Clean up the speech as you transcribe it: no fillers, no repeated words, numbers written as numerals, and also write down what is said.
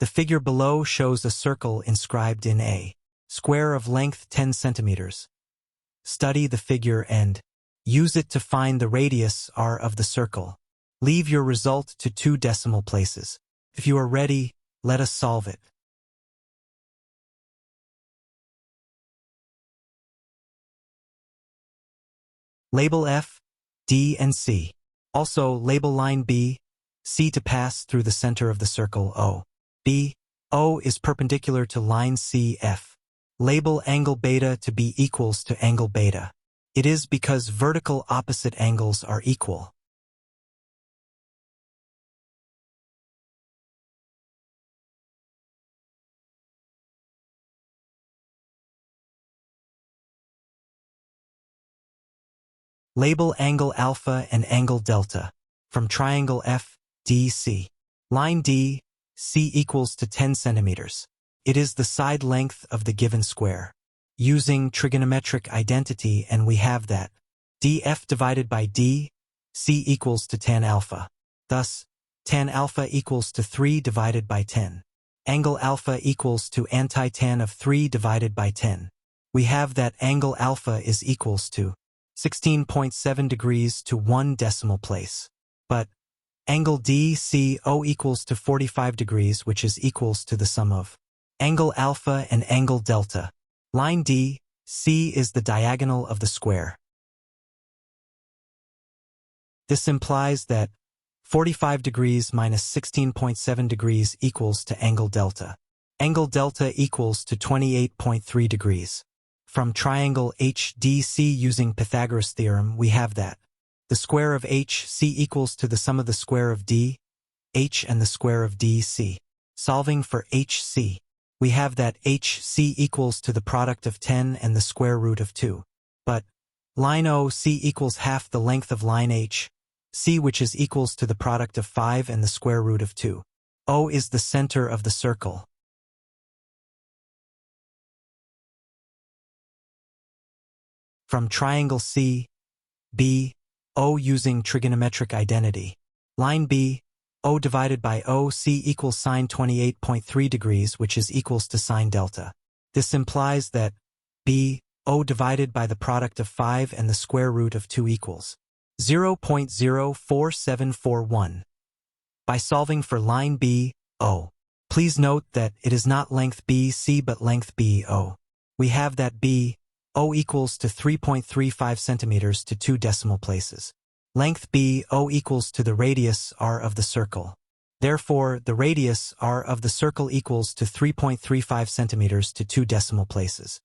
The figure below shows a circle inscribed in a square of length 10 centimeters. Study the figure and use it to find the radius r of the circle. Leave your result to 2 decimal places. If you are ready, let us solve it. Label F, D, and C. Also, label line B, C to pass through the center of the circle O. B, O is perpendicular to line C, F. Label angle beta to be equals to angle beta. It is because vertical opposite angles are equal. Label angle alpha and angle delta from triangle FDC. Line D, C equals to 10 centimeters. It is the side length of the given square. Using trigonometric identity, and we have that df divided by d, c equals to tan alpha. Thus, tan alpha equals to 3 divided by 10. Angle alpha equals to anti-tan of 3 divided by 10. We have that angle alpha is equals to 16.7 degrees to 1 decimal place. But angle DCO equals to 45 degrees, which is equals to the sum of angle alpha and angle delta. Line D, C is the diagonal of the square. This implies that 45 degrees minus 16.7 degrees equals to angle delta. Angle delta equals to 28.3 degrees. From triangle HDC using Pythagoras theorem, we have that the square of HC equals to the sum of the square of D, H and the square of DC. Solving for HC, we have that HC equals to the product of 10 and the square root of 2. But line OC equals half the length of line HC, which is equals to the product of 5 and the square root of 2. O is the center of the circle. From triangle C, B, O using trigonometric identity. Line B, O divided by OC equals sine 28.3 degrees, which is equals to sine delta. This implies that B, O divided by the product of 5 and the square root of 2 equals 0.04741. By solving for line B, O, please note that it is not length BC but length BO. We have that B, O equals to 3.35 centimeters to 2 decimal places. Length BO equals to the radius r of the circle. Therefore, the radius r of the circle equals to 3.35 centimeters to 2 decimal places.